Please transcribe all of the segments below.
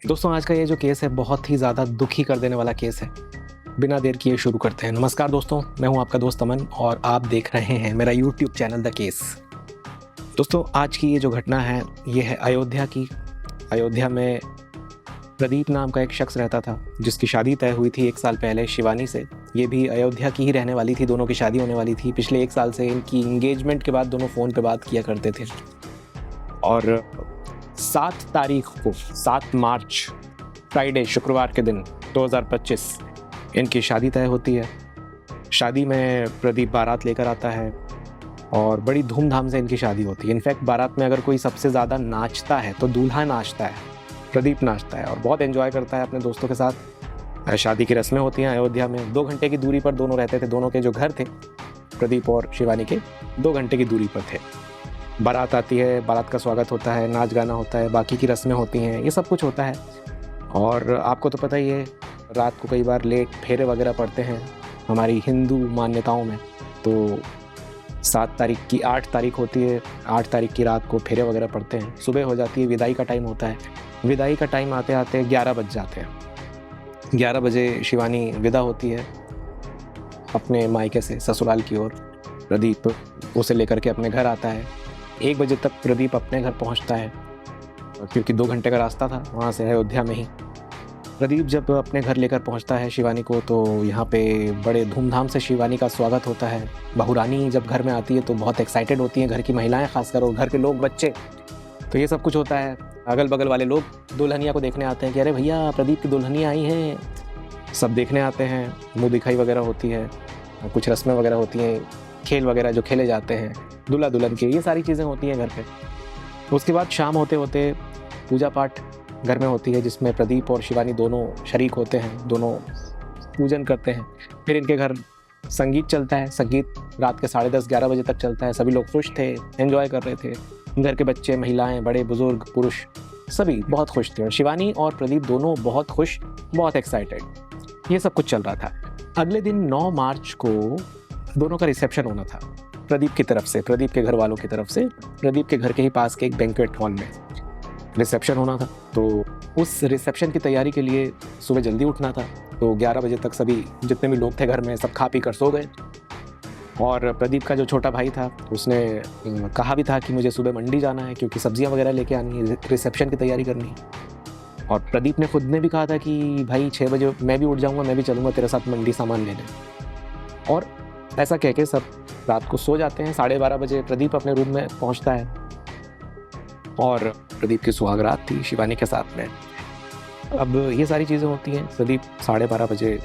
दोस्तों आज का ये जो केस है बहुत ही ज़्यादा दुखी कर देने वाला केस है। बिना देर किए शुरू करते हैं। नमस्कार दोस्तों, मैं हूं आपका दोस्त अमन और आप देख रहे हैं मेरा यूट्यूब चैनल द केस। दोस्तों आज की ये जो घटना है ये है अयोध्या की। अयोध्या में प्रदीप नाम का एक शख्स रहता था जिसकी शादी तय हुई थी 1 साल पहले शिवानी से। ये भी अयोध्या की ही रहने वाली थी, दोनों की शादी होने वाली थी। पिछले 1 साल से इनकी इंगेजमेंट के बाद दोनों फ़ोन पे बात किया करते थे और 7 तारीख को 7 मार्च फ्राइडे शुक्रवार के दिन 2025 इनकी शादी तय होती है। शादी में प्रदीप बारात लेकर आता है और बड़ी धूमधाम से इनकी शादी होती है। इनफैक्ट बारात में अगर कोई सबसे ज़्यादा नाचता है तो दूल्हा नाचता है, प्रदीप नाचता है और बहुत एंजॉय करता है अपने दोस्तों के साथ। शादी की रस्में होती हैं अयोध्या में। 2 घंटे की दूरी पर दोनों रहते थे। दोनों के जो घर थे प्रदीप और शिवानी के 2 घंटे की दूरी पर थे। बारात आती है, बारात का स्वागत होता है, नाच गाना होता है, बाकी की रस्में होती हैं, ये सब कुछ होता है। और आपको तो पता ही है रात को कई बार लेट फेरे वगैरह पड़ते हैं हमारी हिंदू मान्यताओं में। तो 7 तारीख की 8 तारीख होती है, 8 तारीख की रात को फेरे वगैरह पड़ते हैं। सुबह हो जाती है, विदाई का टाइम होता है। विदाई का टाइम आते आते 11 बज जाते हैं। 11 बजे शिवानी विदा होती है अपने मायके से ससुराल की ओर। प्रदीप उसे लेकर के अपने घर आता है। 1 बजे तक प्रदीप अपने घर पहुंचता है क्योंकि 2 घंटे का रास्ता था वहाँ से अयोध्या में ही। प्रदीप जब अपने घर लेकर पहुंचता है शिवानी को तो यहाँ पे बड़े धूमधाम से शिवानी का स्वागत होता है। बहुरानी जब घर में आती है तो बहुत एक्साइटेड होती हैं घर की महिलाएं खासकर, और घर के लोग, बच्चे। तो ये सब कुछ होता है। अगल बगल वाले लोग दुल्हनिया को देखने आते हैं कि अरे भैया प्रदीप की दुल्हनिया आई हैं। सब देखने आते हैं, मुँह दिखाई वगैरह होती है, कुछ रस्में वगैरह होती हैं, खेल वगैरह जो खेले जाते हैं दूल्हा दुल्हन के, ये सारी चीज़ें होती हैं घर पे। उसके बाद शाम होते होते पूजा पाठ घर में होती है जिसमें प्रदीप और शिवानी दोनों शरीक होते हैं, दोनों पूजन करते हैं। फिर इनके घर संगीत चलता है। संगीत रात के 10:30-11 बजे तक चलता है। सभी लोग खुश थे, एंजॉय कर रहे थे। घर के बच्चे, महिलाएं, बड़े बुजुर्ग, पुरुष सभी बहुत खुश थे और शिवानी और प्रदीप दोनों बहुत खुश, बहुत एक्साइटेड। ये सब कुछ चल रहा था। अगले दिन 9 मार्च को दोनों का रिसेप्शन होना था प्रदीप की तरफ से, प्रदीप के घर वालों की तरफ से। प्रदीप के घर के ही पास के एक बैंक्वेट हॉल में रिसेप्शन होना था। तो उस रिसेप्शन की तैयारी के लिए सुबह जल्दी उठना था। तो 11 बजे तक सभी जितने भी लोग थे घर में सब खा पी कर सो गए। और प्रदीप का जो छोटा भाई था उसने कहा भी था कि मुझे सुबह मंडी जाना है क्योंकि सब्जियां वगैरह लेके आनी है, रिसेप्शन की तैयारी करनी है। और प्रदीप ने खुद ने भी कहा था कि भाई 6 बजे मैं भी उठ जाऊँगा, मैं भी चलूँगा तेरे साथ मंडी सामान लेने। और ऐसा कह के सब रात को सो जाते हैं। 12:30 बजे प्रदीप अपने रूम में पहुंचता है और प्रदीप की सुहागरात थी शिवानी के साथ में। अब ये सारी चीज़ें होती हैं। प्रदीप 12:30 बजे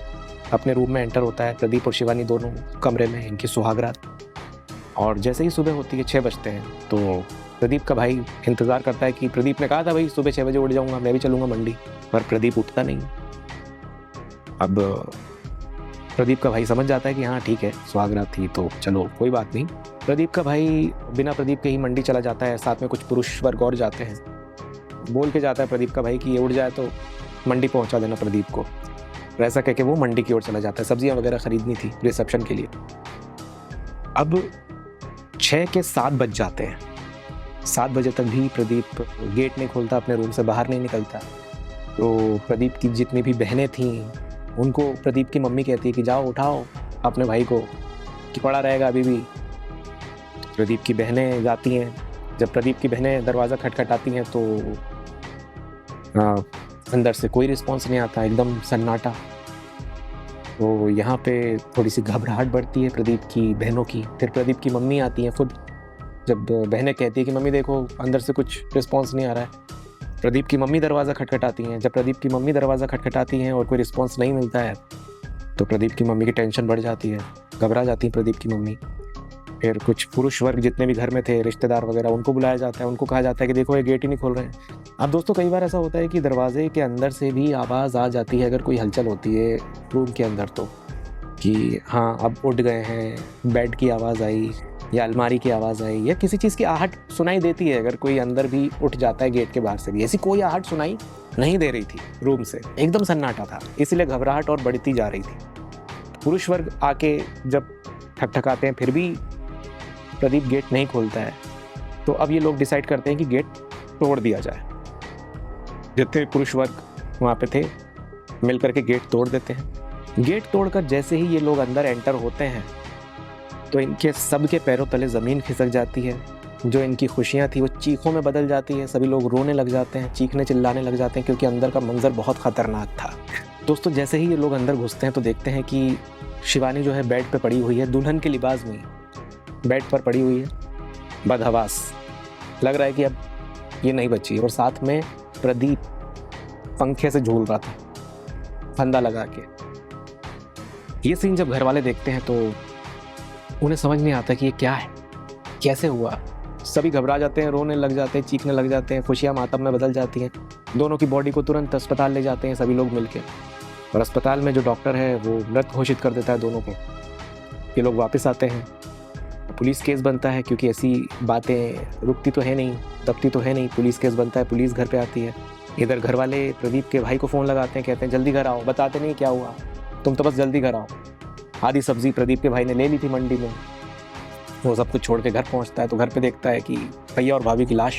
अपने रूम में एंटर होता है। प्रदीप और शिवानी दोनों कमरे में, इनकी सुहागरात। और जैसे ही सुबह होती है 6 बजते हैं तो प्रदीप का भाई इंतज़ार करता है कि प्रदीप ने कहा था भाई सुबह 6 बजे उठ जाऊँगा, मैं भी चलूँगा मंडी, पर प्रदीप उठता नहीं। अब प्रदीप का भाई समझ जाता है कि हाँ ठीक है सुहागरात थी तो चलो कोई बात नहीं। प्रदीप का भाई बिना प्रदीप के ही मंडी चला जाता है। साथ में कुछ पुरुष वर्ग और जाते हैं। बोल के जाता है प्रदीप का भाई कि ये उठ जाए तो मंडी पहुंचा देना प्रदीप को। और ऐसा कह के वो मंडी की ओर चला जाता है। सब्जियां वगैरह खरीदनी थी रिसेप्शन के लिए। अब 6 के 7 बज जाते हैं। 7 बजे तक भी प्रदीप गेट नहीं खोलता, अपने रूम से बाहर नहीं निकलता। तो प्रदीप की जितनी भी बहनें थीं उनको प्रदीप की मम्मी कहती है कि जाओ उठाओ अपने भाई को कि पड़ा रहेगा अभी भी। प्रदीप की बहनें जाती हैं। जब प्रदीप की बहनें दरवाज़ा खटखटाती हैं तो अंदर से कोई रिस्पांस नहीं आता, एकदम सन्नाटा। तो यहाँ पे थोड़ी सी घबराहट बढ़ती है प्रदीप की बहनों की। फिर प्रदीप की मम्मी आती हैं खुद। जब बहनें कहती है कि मम्मी देखो अंदर से कुछ रिस्पॉन्स नहीं आ रहा है, प्रदीप की मम्मी दरवाज़ा खटखटाती हैं। जब प्रदीप की मम्मी दरवाज़ा खटखटाती हैं और कोई रिस्पांस नहीं मिलता है तो प्रदीप की मम्मी की टेंशन बढ़ जाती है, घबरा जाती है प्रदीप की मम्मी। फिर कुछ पुरुष वर्ग जितने भी घर में थे, रिश्तेदार वगैरह, उनको बुलाया जाता है। उनको कहा जाता है कि देखो ये गेट ही नहीं खोल रहे हैं। अब दोस्तों कई बार ऐसा होता है कि दरवाजे के अंदर से भी आवाज़ आ जाती है अगर कोई हलचल होती है रूम के अंदर, तो कि हाँ अब उठ गए हैं, बेड की आवाज़ आई या अलमारी की आवाज़ आई या किसी चीज़ की आहट सुनाई देती है अगर कोई अंदर भी उठ जाता है गेट के बाहर से भी। ऐसी कोई आहट सुनाई नहीं दे रही थी रूम से, एकदम सन्नाटा था, इसीलिए घबराहट और बढ़ती जा रही थी। पुरुष वर्ग आके जब ठकठकाते हैं फिर भी प्रदीप गेट नहीं खोलता है। तो अब ये लोग डिसाइड करते हैं कि गेट तोड़ दिया जाए। जितने पुरुष वर्ग वहाँ पे थे मिल करके गेट तोड़ देते हैं। गेट तोड़कर जैसे ही ये लोग अंदर एंटर होते हैं तो इनके सबके पैरों तले ज़मीन खिसक जाती है। जो इनकी खुशियाँ थी वो चीखों में बदल जाती है। सभी लोग रोने लग जाते हैं, चीखने चिल्लाने लग जाते हैं, क्योंकि अंदर का मंजर बहुत ख़तरनाक था। दोस्तों, जैसे ही ये लोग अंदर घुसते हैं तो देखते हैं कि शिवानी जो है बेड पे पड़ी हुई है, दुल्हन के लिबास में बेड पर पड़ी हुई है, बदहवास। लग रहा है कि अब ये नहीं बची। और साथ में प्रदीप पंखे से झूल रहा था फंदा लगा के। ये सीन जब घर वाले देखते हैं तो उन्हें समझ नहीं आता कि ये क्या है, कैसे हुआ। सभी घबरा जाते हैं, रोने लग जाते हैं, चीखने लग जाते हैं, खुशियाँ मातम में बदल जाती हैं। दोनों की बॉडी को तुरंत अस्पताल ले जाते हैं सभी लोग मिलके। और अस्पताल में जो डॉक्टर है वो मृत घोषित कर देता है दोनों को। ये लोग वापस आते हैं, पुलिस केस बनता है, क्योंकि ऐसी बातें रुकती तो है नहीं, दबती तो है नहीं। पुलिस केस बनता है, पुलिस घर पे आती है। इधर घर वाले प्रदीप के भाई को फ़ोन लगाते हैं, कहते हैं जल्दी घर आओ। बताते नहीं क्या हुआ, तुम तो बस जल्दी घर आओ। आधी सब्जी प्रदीप के भाई ने ले ली थी मंडी में। वो सब कुछ छोड़ के घर पहुंचता है तो घर पे देखता है कि भैया और भाभी की लाश।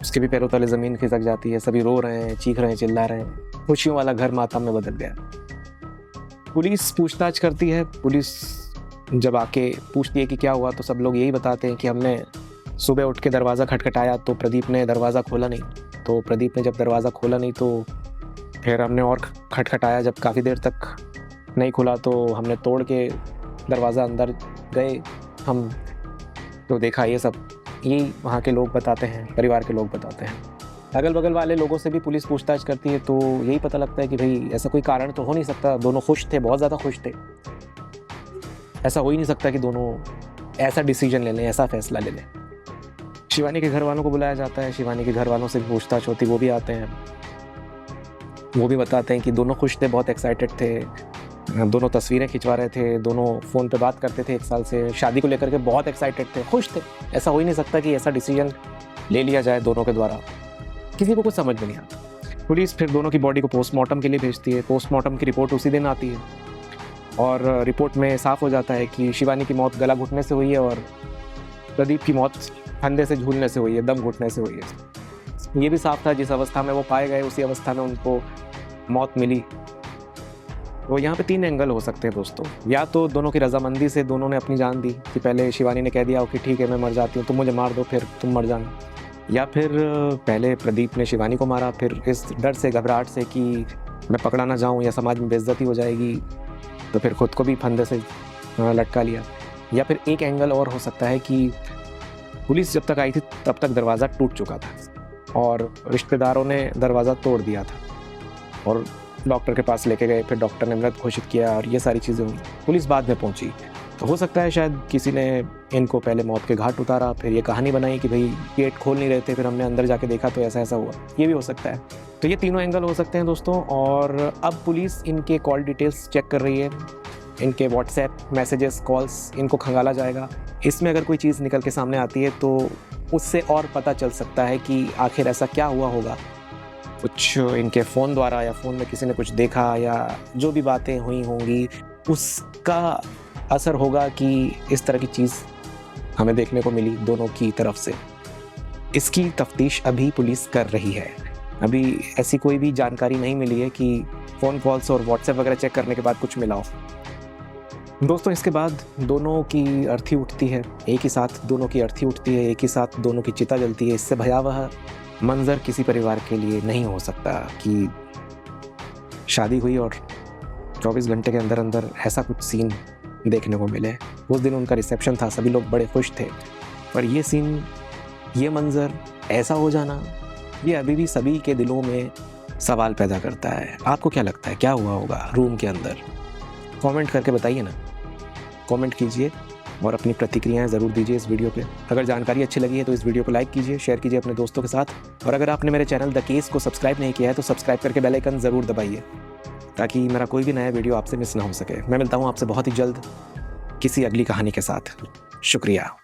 उसके भी पैरों तले ज़मीन खिसक जाती है। सभी रो रहे हैं, चीख रहे हैं, चिल्ला रहे हैं। खुशियों वाला घर मातम में बदल गया। पुलिस पूछताछ करती है। पुलिस जब आके पूछती है कि क्या हुआ तो सब लोग यही बताते हैं कि हमने सुबह उठ के दरवाज़ा खटखटाया तो प्रदीप ने दरवाज़ा खोला नहीं। तो प्रदीप ने जब दरवाज़ा खोला नहीं तो फिर हमने और खटखटाया। जब काफ़ी देर तक नहीं खुला तो हमने तोड़ के दरवाज़ा अंदर गए हम, तो देखा ये सब। यही वहाँ के लोग बताते हैं, परिवार के लोग बताते हैं। अगल बगल वाले लोगों से भी पुलिस पूछताछ करती है तो यही पता लगता है कि भाई ऐसा कोई कारण तो हो नहीं सकता। दोनों खुश थे, बहुत ज़्यादा खुश थे। ऐसा हो ही नहीं सकता कि दोनों ऐसा डिसीजन ले लें, ऐसा फैसला ले लें। शिवानी के घर वालों को बुलाया जाता है। शिवानी के घर वालों से भी पूछताछ होती, वो भी आते हैं। वो भी बताते हैं कि दोनों खुश थे, बहुत एक्साइटेड थे, दोनों तस्वीरें खिंचवा रहे थे, दोनों फ़ोन पे बात करते थे 1 साल से, शादी को लेकर के बहुत एक्साइटेड थे, खुश थे। ऐसा हो ही नहीं सकता कि ऐसा डिसीजन ले लिया जाए दोनों के द्वारा। किसी को कुछ समझ में नहीं आता। पुलिस फिर दोनों की बॉडी को पोस्टमार्टम के लिए भेजती है। पोस्टमार्टम की रिपोर्ट उसी दिन आती है और रिपोर्ट में साफ हो जाता है कि शिवानी की मौत गला घुटने से हुई है और प्रदीप की मौत फंदे से झूलने से हुई है, दम घुटने से हुई है। ये भी साफ था, जिस अवस्था में वो पाए गए उसी अवस्था में उनको मौत मिली। तो यहाँ पे 3 एंगल हो सकते हैं दोस्तों। या तो दोनों की रजामंदी से दोनों ने अपनी जान दी कि पहले शिवानी ने कह दिया कि ठीक है मैं मर जाती हूँ, तुम मुझे मार दो फिर तुम मर जाना। या फिर पहले प्रदीप ने शिवानी को मारा, फिर इस डर से, घबराहट से कि मैं पकड़ा ना जाऊँ या समाज में बेइज्जती हो जाएगी, तो फिर खुद को भी फंदे से लटका लिया। या फिर एक एंगल और हो सकता है कि पुलिस जब तक आई थी तब तक दरवाज़ा टूट चुका था और रिश्तेदारों ने दरवाज़ा तोड़ दिया था और डॉक्टर के पास लेके गए। फिर डॉक्टर ने मृत घोषित किया और ये सारी चीज़ें हुई। पुलिस बाद में पहुंची तो हो सकता है शायद किसी ने इनको पहले मौत के घाट उतारा, फिर ये कहानी बनाई कि भाई गेट खोल नहीं रहे थे, फिर हमने अंदर जाके देखा तो ऐसा ऐसा हुआ। ये भी हो सकता है। तो ये तीनों एंगल हो सकते हैं दोस्तों। और अब पुलिस इनके कॉल डिटेल्स चेक कर रही है, इनके व्हाट्सएप मैसेजेस, कॉल्स, इनको खंगाला जाएगा। इसमें अगर कोई चीज़ निकल के सामने आती है तो उससे और पता चल सकता है कि आखिर ऐसा क्या हुआ होगा। कुछ इनके फ़ोन द्वारा या फ़ोन में किसी ने कुछ देखा या जो भी बातें हुई होंगी उसका असर होगा कि इस तरह की चीज़ हमें देखने को मिली दोनों की तरफ से। इसकी तफ्तीश अभी पुलिस कर रही है। अभी ऐसी कोई भी जानकारी नहीं मिली है कि फ़ोन कॉल्स और व्हाट्सएप वगैरह चेक करने के बाद कुछ मिला हो। दोस्तों, इसके बाद दोनों की अर्थी उठती है, एक ही साथ दोनों की अर्थी उठती है, एक ही साथ दोनों की चिता जलती है। इससे भयावह मंजर किसी परिवार के लिए नहीं हो सकता कि शादी हुई और 24 घंटे के अंदर अंदर ऐसा कुछ सीन देखने को मिले। उस दिन उनका रिसेप्शन था, सभी लोग बड़े खुश थे, पर ये सीन, ये मंजर ऐसा हो जाना, ये अभी भी सभी के दिलों में सवाल पैदा करता है। आपको क्या लगता है क्या हुआ होगा रूम के अंदर? कमेंट करके बताइए ना, कमेंट कीजिए और अपनी प्रतिक्रियाएं ज़रूर दीजिए इस वीडियो पे। अगर जानकारी अच्छी लगी है तो इस वीडियो को लाइक कीजिए, शेयर कीजिए अपने दोस्तों के साथ। और अगर आपने मेरे चैनल द केस को सब्सक्राइब नहीं किया है तो सब्सक्राइब करके बेल आइकन ज़रूर दबाइए ताकि मेरा कोई भी नया वीडियो आपसे मिस ना हो सके। मैं मिलता हूँ आपसे बहुत ही जल्द किसी अगली कहानी के साथ। शुक्रिया।